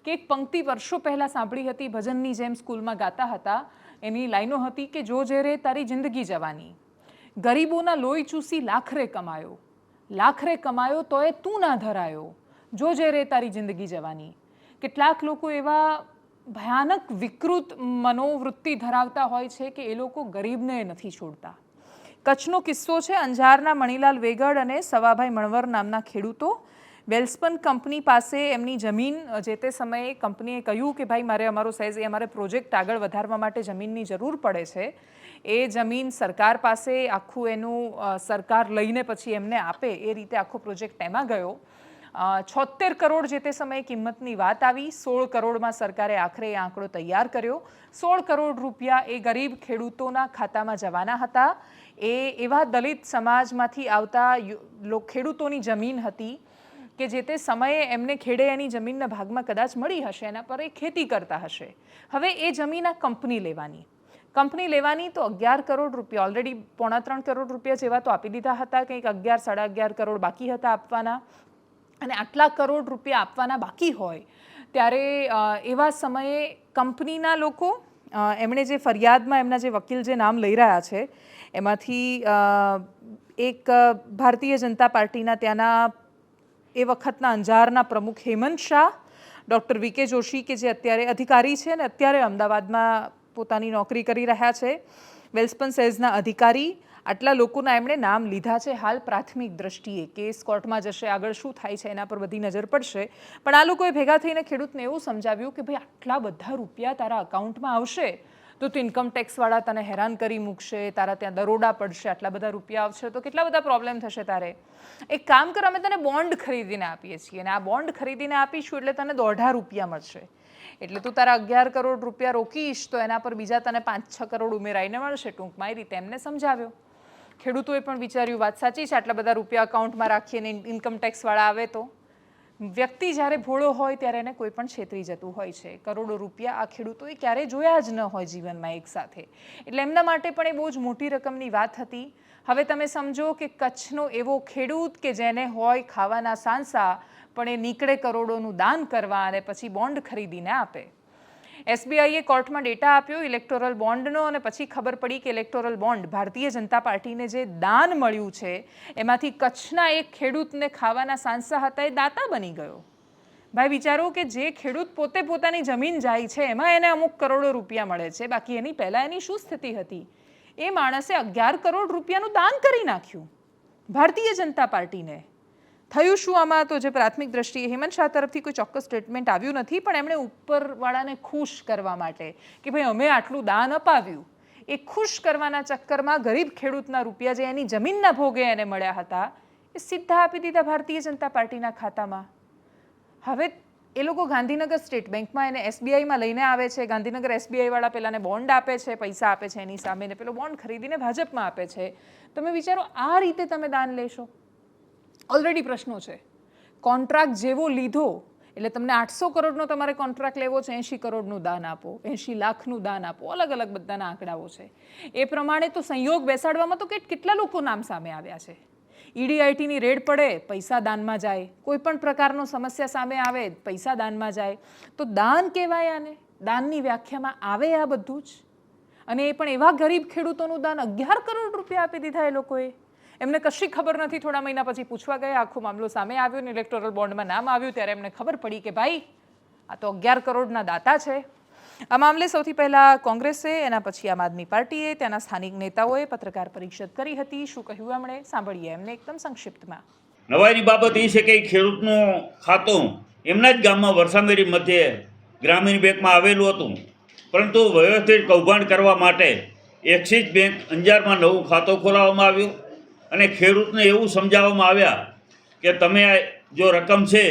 કે એક પંક્તિ વર્ષો પહેલાં સાંભળી હતી, ભજનની જેમ સ્કૂલમાં ગાતા હતા. એની લાઈનો હતી કે જો જે રે તારી જિંદગી જવાની, ગરીબોના લોહી ચૂસી લાખરે કમાયો તોય તું ના ધરાયો, જો જે રે તારી જિંદગી જવાની. કેટલાક લોકો એવા ભયાનક વિકૃત મનોવૃત્તિ ધરાવતા હોય છે કે એ લોકો ગરીબને નથી છોડતા. કચ્છનો કિસ્સો છે. અંજારના મણીલાલ વેગડ અને સવાભાઈ મણવર નામના ખેડૂતો વેલ્સપન કંપની પાસે એમની જમીન, જે તે સમયે કંપનીએ કહ્યું કે ભાઈ મારે અમારો સાઇઝ અમારે પ્રોજેક્ટ આગળ વધારવા માટે જમીનની જરૂર પડે છે. એ જમીન સરકાર પાસે આખું એનું સરકાર લઈને પછી એમને આપે એ રીતે આખો પ્રોજેક્ટ એમાં ગયો. 76 કરોડ જે તે સમયે કિંમતની વાત આવી. 16 કરોડમાં સરકારે આખરે એ આંકડો તૈયાર કર્યો. 16 કરોડ રૂપિયા એ ગરીબ ખેડૂતોના ખાતામાં જવાના હતા. એ એવા દલિત સમાજમાંથી આવતા ખેડૂતોની જમીન હતી કે જે તે સમયે એમને ખેડે એની જમીનના ભાગમાં કદાચ મળી હશે, એના પર એ ખેતી કરતા હશે. હવે એ જમીન આ કંપની લેવાની તો 11 કરોડ રૂપિયા, ઓલરેડી 3.25 કરોડ રૂપિયા જેવા તો આપી દીધા હતા. કંઈક 11-11.5 કરોડ બાકી હતા આપવાના. અને આટલા કરોડ રૂપિયા આપવાના બાકી હોય ત્યારે એવા સમયે કંપનીના લોકો, એમણે જે ફરિયાદમાં એમના જે વકીલ જે નામ લઈ રહ્યા છે એમાંથી એક ભારતીય જનતા પાર્ટીના ત્યાંના એ વખતના અંજારના પ્રમુખ હેમંત શાહ, ડૉક્ટર વી.કે. જોશી કે જે અત્યારે અધિકારી છે અને અત્યારે અમદાવાદમાં પોતાની નોકરી કરી રહ્યા છે, વેલ્સપન સેઝના અધિકારી, આટલા લોકોના એમણે નામ લીધા છે. હાલ પ્રાથમિક દ્રષ્ટિએ કેસ કોર્ટમાં જશે, આગળ શું થાય છે એના પર બધી નજર પડશે. પણ આ લોકોએ ભેગા થઈને ખેડૂતને એવું સમજાવ્યું કે ભાઈ આટલા બધા રૂપિયા તારા અકાઉન્ટમાં આવશે તો ઇન્કમ ટેક્સવાળા તને હેરાન કરી મૂકશે, તારા ત્યાં દરોડા પડશે, આટલા બધા રૂપિયા આવશે તો કેટલા બધા પ્રોબ્લેમ થશે તારે. એક કામ કર, અમે તને બોન્ડ ખરીદીને આપીએ છીએ અને આ બોન્ડ ખરીદીને આપીશું એટલે તને 1.5 રૂપિયા મળશે. એટલે તું તારા 11 કરોડ રૂપિયા રોકીશ તો એના પર બીજા તને 5-6 કરોડ ઉમેરાઈને મળશે. ટૂંકમાં એ રીતે એમને સમજાવ્યો. ખેડૂતોએ પણ વિચાર્યું વાત સાચી છે, આટલા બધા રૂપિયા અકાઉન્ટમાં રાખીને ઇન્કમ ટેક્સવાળા આવે તો. વ્યક્તિ જ્યારે ભોળો હોય ત્યારે એને કોઈ પણ છેતરી જતું હોય છે. કરોડો રૂપિયા આ ખેડૂતોએ ક્યારેય જોયા જ ન હોય જીવનમાં એકસાથે. એટલે એમના માટે પણ એ બહુ જ મોટી રકમની વાત હતી. હવે તમે સમજો કે કચ્છનો એવો ખેડૂત કે જેને હોય ખાવાના સાંસા, પણ એ નીકળે કરોડોનું દાન કરવા અને પછી બોન્ડ ખરીદીને આપે. એસબીઆઈએ કોર્ટમાં ડેટા આપ્યો ઇલેક્ટોરલ બોન્ડનો અને પછી ખબર પડી કે ઇલેક્ટોરલ બોન્ડ ભારતીય જનતા પાર્ટીને જે દાન મળ્યું છે એમાંથી કચ્છના એક ખેડૂતને ખાવાના સાંસા હતા એ દાતા બની ગયો. ભાઈ વિચારો કે જે ખેડૂત પોતે પોતાની જમીન જાય છે એમાં એને અમુક કરોડો રૂપિયા મળે છે, બાકી એની પહેલાં એની શું સ્થિતિ હતી? એ માણસે 11 કરોડ રૂપિયાનું દાન કરી નાખ્યું ભારતીય જનતા પાર્ટીને. થયું શું આમાં? તો જે પ્રાથમિક દ્રષ્ટિએ હેમંત શાહ તરફથી કોઈ ચોક્કસ સ્ટેટમેન્ટ આવ્યું નથી, પણ એમણે ઉપરવાળાને ખુશ કરવા માટે કે ભાઈ અમે આટલું દાન અપાવ્યું, એ ખુશ કરવાના ચક્કરમાં ગરીબ ખેડૂતના રૂપિયા જે એની જમીનના ભોગે એને મળ્યા હતા એ સીધા આપી દીધા ભારતીય જનતા પાર્ટીના ખાતામાં. હવે એ લોકો ગાંધીનગર સ્ટેટ બેંકમાં એને એસબીઆઈમાં લઈને આવે છે. ગાંધીનગર એસબીઆઈવાળા પેલાને બોન્ડ આપે છે, પૈસા આપે છે એની સામે, ને પેલો બોન્ડ ખરીદીને ભાજપમાં આપે છે. તમે વિચારો આ રીતે તમે દાન લેશો? ઓલરેડી પ્રશ્નો છે. કોન્ટ્રાક્ટ જેવો લીધો એટલે તમને 800 કરોડનો તમારે કોન્ટ્રાક્ટ લેવો છે, 80 કરોડનું દાન આપો, 80 લાખનું દાન આપો, અલગ અલગ બધાના આંકડાઓ છે. એ પ્રમાણે તો સંયોગ બેસાડવામાં તો કેટલા લોકો નામ સામે આવ્યા છે. ઈડીઆઈટીની રેડ પડે, પૈસા દાનમાં જાય. કોઈ પણ પ્રકારનો સમસ્યા સામે આવે, પૈસા દાનમાં જાય. તો દાન કહેવાય આને? દાનની વ્યાખ્યામાં આવે આ બધું જ. અને એ પણ એવા ગરીબ ખેડૂતોનું દાન 11 કરોડ રૂપિયા આપી દીધા એ લોકોએ. એમને કશી ખબર નથી. થોડા મહિના પછી પૂછવા ગયા, આખો મામલો સામે આવ્યો ને ઇલેક્ટોરલ બોન્ડમાં નામ આવ્યું ત્યારે એમને ખબર પડી કે ભાઈ આ તો 11 કરોડના દાતા છે. આ મામલે સૌથી પહેલાં કોંગ્રેસે, એના પછી આમ આદમી પાર્ટીએ, ત્યાંના સ્થાનિક નેતાઓએ પત્રકાર પરિષદ કરી હતી. શું કહ્યું એમણે સાંભળીએ એમને એકદમ સંક્ષિપ્તમાં. નવાઈની બાબત એ છે કે ખેડૂતનું ખાતું એમના જ ગામમાં વરસામેડી મધ્યે ગ્રામીણ બેંકમાં આવેલું હતું, પરંતુ વ્યવસ્થિત કૌભાંડ કરવા માટે એક્સિસ બેંક અંજારમાં નવું ખાતું ખોલાવવામાં આવ્યું અને ખેડૂતને એવું સમજાવવામાં આવ્યા કે તમે જો રકમ છે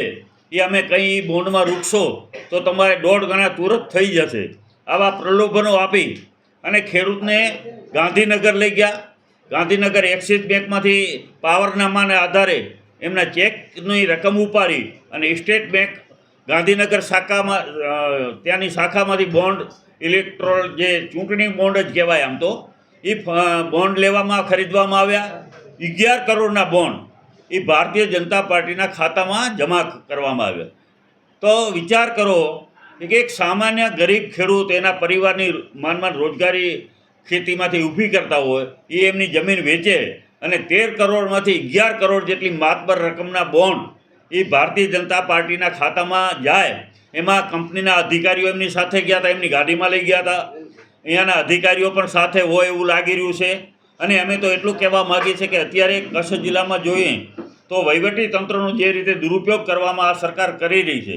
એ અમે કંઈ બોન્ડમાં રૂકશો તો તમારે 1.5 ગણા તુરંત થઈ જશે. આવા પ્રલોભનો આપી અને ખેડૂતને ગાંધીનગર લઈ ગયા. ગાંધીનગર એક્સિસ બેંકમાંથી પાવરનામાને આધારે એમના ચેકની રકમ ઉપાડી અને સ્ટેટ બેંક ગાંધીનગર શાખામાં ત્યાંની શાખામાંથી બોન્ડ, ઇલેક્ટ્રોલ જે ચૂંટણી બોન્ડ જ કહેવાય આમ તો, એ બોન્ડ ખરીદવામાં આવ્યા. 11 કરોડના બોન્ડ એ ભારતીય જનતા પાર્ટીના ખાતામાં જમા કરવામાં આવ્યા. તો વિચાર કરો કે એક સામાન્ય ગરીબ ખેડૂત એના પરિવારની માન રોજગારી ખેતીમાંથી ઊભી કરતા હોય, એ એમની જમીન વેચે અને 13 કરોડમાંથી 11 કરોડ જેટલી માતબર રકમના બોન્ડ એ ભારતીય જનતા પાર્ટીના ખાતામાં જાય. એમાં કંપનીના અધિકારીઓ એમની સાથે ગયા હતા, એમની ગાડીમાં લઈ ગયા હતા. અહીંયાના અધિકારીઓ પણ સાથે હોય એવું લાગી રહ્યું છે. અને અમે તો એટલું કહેવા માગીએ છીએ કે અત્યારે કચ્છ જિલ્લામાં જોઈએ તો વહીવટી તંત્રનો જે રીતે દુરુપયોગ કરવામાં આ સરકાર કરી રહી છે.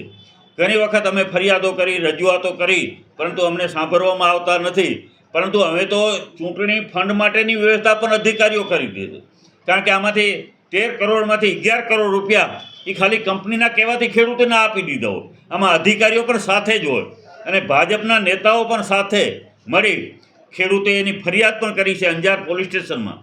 ઘણી વખત અમે ફરિયાદો કરી, રજૂઆતો કરી, પરંતુ અમને સાંભળવામાં આવતા નથી. પરંતુ હવે તો ચૂંટણી ફંડ માટેની વ્યવસ્થા પણ અધિકારીઓ કરી દે છે. કારણ કે આમાંથી 13 કરોડમાંથી 11 કરોડ રૂપિયા એ ખાલી કંપનીના કહેવાથી ખેડૂતોને આપી દીધા હોય. આમાં અધિકારીઓ પણ સાથે જ હોય અને ભાજપના નેતાઓ પણ સાથે મળી ખેડૂતે એની ફરિયાદ પણ કરી છે અંજાર પોલીસ સ્ટેશનમાં.